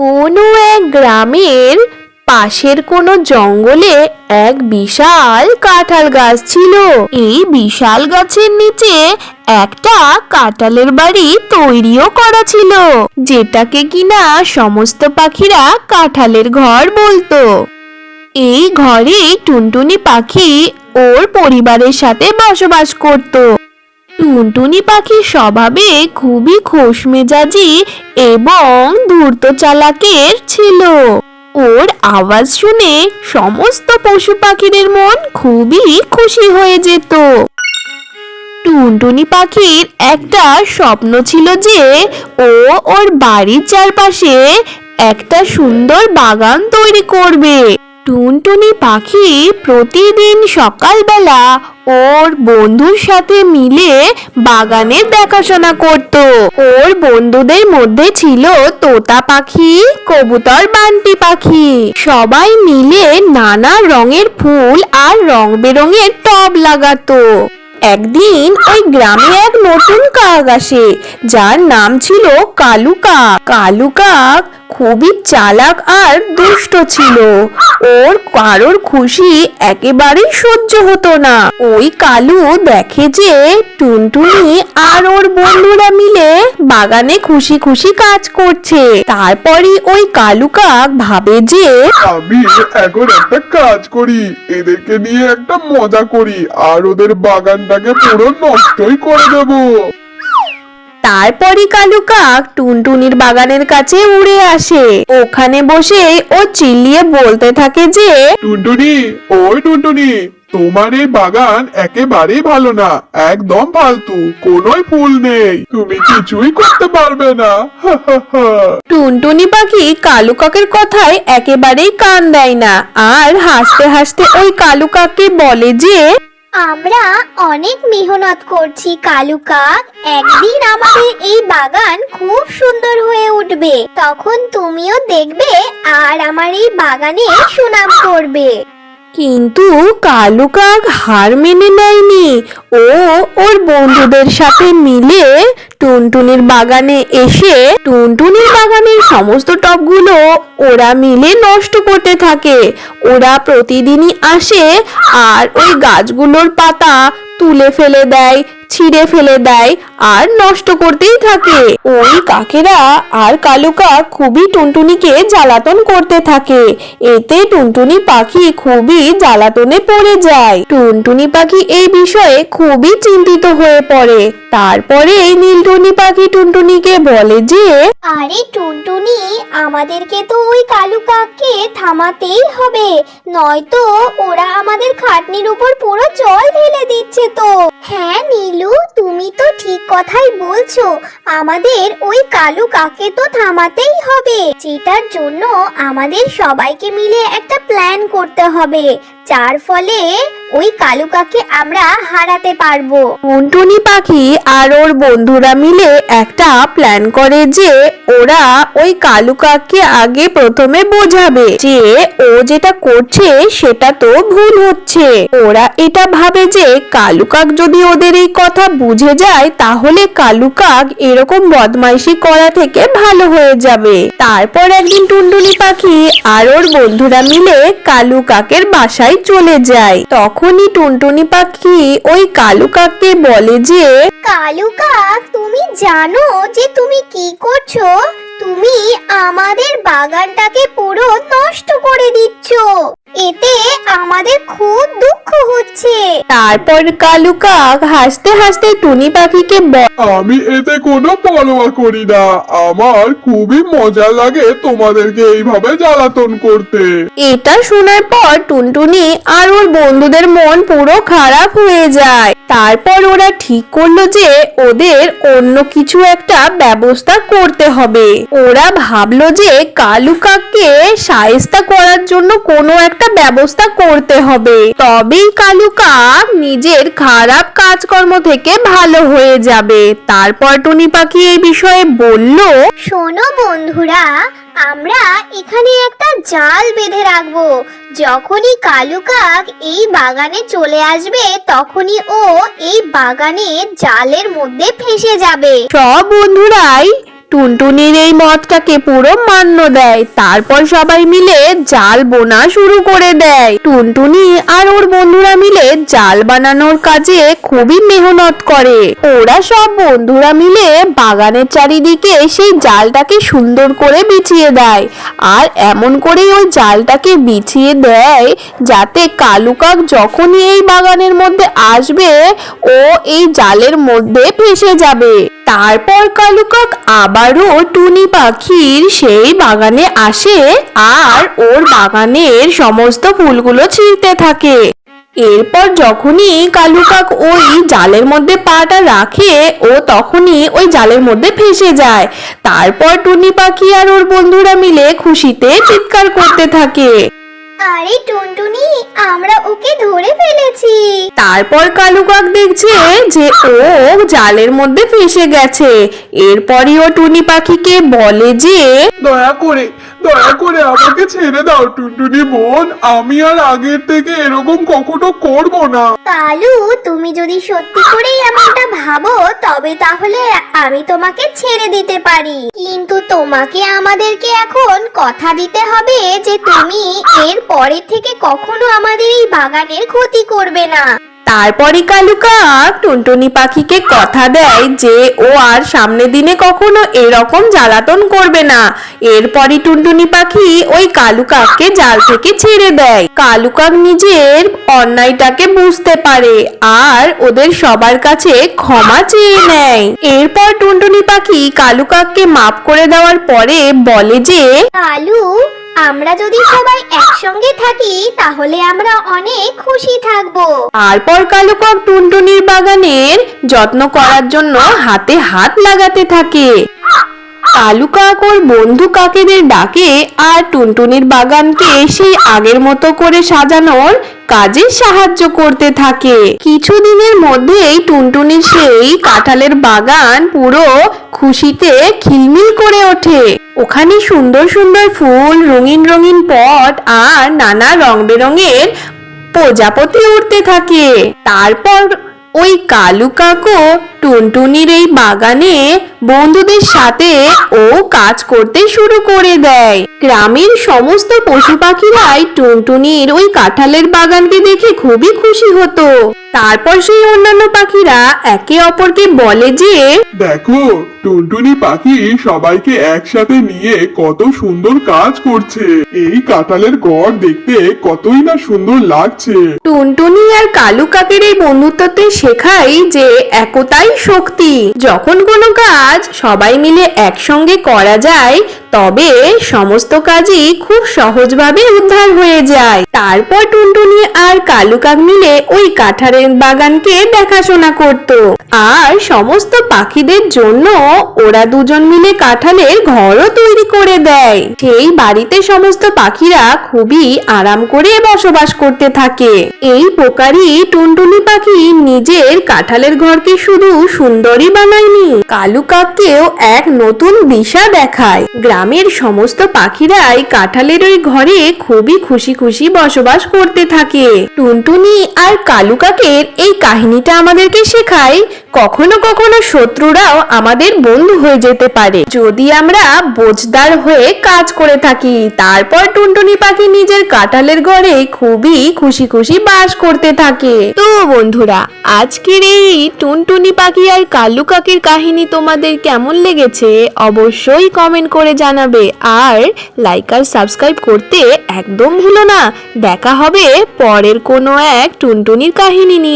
কোনো এক গ্রামের পাশের কোনো জঙ্গলে এক বিশাল কাঁঠাল গাছ ছিল। এই বিশাল গাছের নিচে একটা কাঁঠালের বাড়ি তৈরিও করা ছিল, যেটাকে কিনা সমস্ত পাখিরা কাঁঠালের ঘর বলতো। এই ঘরে টুনটুনি পাখি ওর পরিবারের সাথে বসবাস করত। টুনটুনি পাখি স্বভাবে খুবই খোশমেজাজি এবং ধূর্ত চালাকের ছিল। ওর আওয়াজ শুনে সমস্ত পশু পাখিদের মন খুবই খুশি হয়ে যেত। টুনটুনি পাখির একটা স্বপ্ন ছিল যে ও ওর বাড়ির চারপাশে একটা সুন্দর বাগান তৈরি করবে। টুনটুনি পাখি প্রতিদিন সকালবেলা ওর বন্ধুর সাথে মিলে বাগানের দেখাশোনা করত। ওর বন্ধুদের মধ্যে ছিল তোতা পাখি, কবুতর, বান্টি পাখি। সবাই মিলে নানা রঙের ফুল আর রং বেরঙের টব লাগাতো। একদিন ওই গ্রামে এক নতুন কাক আসে, যার নাম ছিল কালু কাক। কালু কাক খুবই চালাক আর দুষ্ট ছিল। ওর কারোর খুশি একেবারেই সহ্য হতো না। ওই কালু দেখে যে টুনটুনি আর ওর বন্ধুরা মিলে বাগানে খুশি খুশি কাজ করছে। তারপরে ওই কালু কাক ভাবে যে আমি এখন একটা কাজ করি, এদেরকে নিয়ে একটা মজা করি আর ওদের বাগানটাকে পুরো নষ্টই করে দেব। তারপরে কালু কাক টুনটুনির বাগানের কাছে উড়ে আসে। ওখানে বসে ও চিল্লিয়ে বলতে থাকে যে টুনটুনি, ওই টুনটুনি, তোমার এই বাগান একেবারেই ভালো না, একদম ফালতু, কোনোই ফুল নেই, তুমি কিছুই করতে পারবে না। টুনটুনি পাখি কালু কাকের কথায় একেবারেই কান দেয় না, আর হাসতে হাসতে ওই কালু কাককে বলে যে আমরা অনেক মেহনত করছি কালু কাক, একদিন আমাদের এই বাগান খুব সুন্দর হয়ে উঠবে, তখন তুমিও দেখবে আর আমার এই বাগানে সুনাম করবে। কিন্তু কালু কাক হার মেনে নেয়নি। ও ওর বন্ধুদের সাথে মিলে টুনটুনির বাগানে এসে টুনটুনির বাগানের সমস্ত টবগুলো ওরা মিলে নষ্ট করতে থাকে। ওরা প্রতিদিনই আসে আর ওই গাছগুলোর পাতা তুলে ফেলে দেয়, ছিঁড়ে ফেলে দেয় আর নষ্ট করতেই থাকে। ওই কাকেরা আর কালু কাক খুবই টুনটুনিকে জ্বালাতন করতে থাকে। এতে টুনটুনি পাখি খুবই জ্বালাতনে পড়ে যায়। টুনটুনি পাখি এই বিষয়ে খুবই চিন্তিত হয়ে পড়ে। তারপরে নীলটুনি পাখি টুনটুনিকে বলে যে আরে টুনটুনি, আমাদেরকে তো ওই কালু কাককে থামাতেই হবে, নয়তো ওরা আমাদের খাটনির উপর পুরো জল ঢেলে দিচ্ছে তো। হ্যাঁ নীলু, তুমি তো ঠিক কথাই বলছো, আমাদের ওই কালু কাককে তো থামাতেই হবে, যেটার জন্য আমাদের সবাইকে মিলে একটা প্ল্যান করতে হবে, যার ফলে ওই কালু কাককে আমরা হারাতে পারবো। টুনটুনি পাখি আর ওর বন্ধুরা মিলে একটা প্ল্যান করে যে ওরা ওই কালু কাককে আগে প্রথমে বোঝাবে যে ও যেটা করছে সেটা তো ভুল হচ্ছে। ওরা এটা ভাবে যে কালু কাক যদি ওদের এই কথা বুঝে যায় তাহলে কালু কাক এরকম বদমাইশি করা থেকে ভালো হয়ে যাবে। তারপর একদিন টুনটুনি পাখি আর ওর বন্ধুরা মিলে কালু কাকের বাসায় চলে যায়। তখনই টুনটুনি পাখি ওই কালু কাককে বলে যে কালু কাক, তুমি জানো যে তুমি কি করছো? তুমি আমাদের বাগানটাকে পুরো নষ্ট করে দিচ্ছ, এতে আমাদের খুব দুঃখ হচ্ছে। তারপর কালু কাক হাসতে হাসতে টুনি পাখিকে আমি এতে কোনো পরোয়া করি না, আমার খুবই মজা লাগে তোমাদেরকে এইভাবে জ্বালাতন করতে। এটা শোনার পর টুনটুনি আর ওর বন্ধুদের মন পুরো খারাপ হয়ে যায়। তারপর ওরা ঠিক করলো যে ওদের অন্য কিছু একটা ব্যবস্থা করতে হবে। ওরা ভাবলো যে কালু কাককে শায়েস্তা করার জন্য কোনো একটা ব্যবস্থা করতে হবে, তবেই কালু কাক নিজের খারাপ কাজকর্ম থেকে ভালো হয়ে যাবে। তারপর টুনি পাখি এই বিষয়ে বলল, শোনো বন্ধুরা, আমরা এখানে একটা জাল বেঁধে রাখবো, যখনই কালু কাক এই বাগানে চলে আসবে তখনই ও এই বাগানে জালের মধ্যে ফেসে যাবে। সব বন্ধুরাই টুনটুনির এই মতটাকে পুরো মান্য দেয়। তারপর সবাই মিলে জাল বোনা শুরু করে দেয়। টুনটুনি আর ওর বন্ধুরা মিলে জাল বানানোর কাজে খুবই মেহনত করে। ওরা সব বন্ধুরা মিলে বাগানের চারিদিকে সেই জালটাকে সুন্দর করে বিছিয়ে দেয়, আর এমন করে ওই জালটাকে বিছিয়ে দেয় যাতে কালু কাক যখনই এই বাগানের মধ্যে আসবে ও এই জালের মধ্যে ফেসে যাবে। তারপর কালু কাক আবারও টুনি পাখির সেই বাগানে আসে আর ওর বাগানের সমস্ত ফুলগুলো ছিঁড়তে থাকে। এরপর যখনই কালু কাক ওই জালের মধ্যে পাটা রাখে ও তখনই ওই জালের মধ্যে ফেসে যায়। তারপর টুনি পাখি আর ওর বন্ধুরা মিলে খুশিতে চিৎকার করতে থাকে। আরে টুনটুনি, আমরা ওকে ধরে ফেলেছি। তারপর কালু কাক দেখছে যে ও জালের মধ্যে ফেসে গেছে। এরপরই ও টুনি পাখিকে বলে যে দয়া করে আমাকে ছেড়ে দাও টুনটুনি বোন, আমি আর আগের থেকে এরকম কখনো করব না। কালু, তুমি যদি সত্যি করেই এমনটা ভাবো তবে তাহলে আমি তোমাকে ছেড়ে দিতে পারি, কিন্তু তোমাকে আমাদেরকে এখন কথা দিতে হবে যে তুমি এর পরের থেকে কখনো আমাদের এই বাগানের ক্ষতি করবে না। তারপরই কালু কাক টুনটুনি পাখিকে কথা দেয় যে ও আর সামনের দিনে কখনো এরকম জ্বালাতন করবে না। এরপরই টুনটুনি পাখি ওই কালু কাককে জাল থেকে ছেড়ে দেয়। কালু কাক নিজের অন্যায়টাকে বুঝতে পারে আর ওদের সবার কাছে ক্ষমা চেয়ে নেয়। এরপর টুনটুনি পাখি কালু কাককে মাফ করে দেওয়ার পরে বলে যে কালু, আমরা যদি সবাই একসঙ্গে থাকি তাহলে আমরা অনেক খুশি থাকবো। তারপর কালু কাক টুনটুনির বাগানের যত্ন করার জন্য হাতে হাত লাগাতে থাকে। কালু কাক ওর বন্ধু কাকেদের ডাকে আর টুনটুনির বাগানকে সেই আগের মতো করে সাজানোর কাজে সাহায্য করতে থাকে। কিছুদিনের মধ্যেই টুনটুনির সেই কাঁঠালের বাগান পুরো খুশিতে খিলমিল করে ওঠে। ওখানে সুন্দর সুন্দর ফুল, রঙিন রঙিন পট আর নানা রং বেরঙের প্রজাপতি উঠতে থাকে। তারপর ওই কালু কাকও টুনটুনির এই বাগানে বন্ধুদের সাথে ও কাজ করতে শুরু করে দেয়। গ্রামের সমস্ত পশু পাখিরাই টুনটুনির ওই কাঁঠালের বাগানকে দেখে খুবই খুশি হতো। তারপর সেই অন্যান্য পাখিরা একে অপরকে বলে যে দেখো টুনটুনি পাখি সবাইকে একসাথে নিয়ে কত সুন্দর কাজ করছে, এই কাঁঠালের ঘর দেখতে কতই না সুন্দর লাগছে। টুনটুনি আর কালু কাকের এই বন্ধুত্বতে শেখাই যে একতাই শক্তি। যখন কোনো কাজ সবাই মিলে একসঙ্গে করা যায় তবে সমস্ত কাজই খুব সহজভাবে উদ্ধার হয়ে যায়। তারপর টুনটুনি আর কালু কাক মিলে ওই কাঁঠালের বাগানকে দেখাশোনা করত আর সমস্ত পাখিদের জন্য ওরা দুজন মিলে কাঁঠালের ঘরও তৈরি করে দেয়। সেই বাড়িতে সমস্ত পাখিরা খুবই আরাম করে বসবাস করতে থাকে। এই প্রকারই টুনটুনি পাখি নিজের কাঁঠালের ঘরকে শুধু সুন্দরই বানায়নি, কালু কাককেও এক নতুন দিশা দেখায়। গ্রামের সমস্ত পাখিরাই কাঁঠালের ওই ঘরে খুবই খুশি খুশি বসবাস করতে থাকে। টুনটুনি আর কালু কাকের এই কাহিনীটা আমাদেরকে শেখায় কখনো কখনো শত্রুরাও আমাদের বন্ধু হয়ে যেতে পারে যদি আমরা বোঝদার হয়ে কাজ করে থাকি। তারপর টুনটুনি পাখি নিজের কাঁঠালের ঘরে খুবই খুশি খুশি বাস করতে থাকে। তো বন্ধুরা, আজকের এই টুনটুনি পাখি আর কালু কাকের কাহিনী তোমাদের কেমন লেগেছে অবশ্যই কমেন্ট করে জানাবে, আর লাইক আর সাবস্ক্রাইব করতে একদম ভুলো না। দেখা হবে পরের কোনো এক টুনটুনির কাহিনী নিয়ে।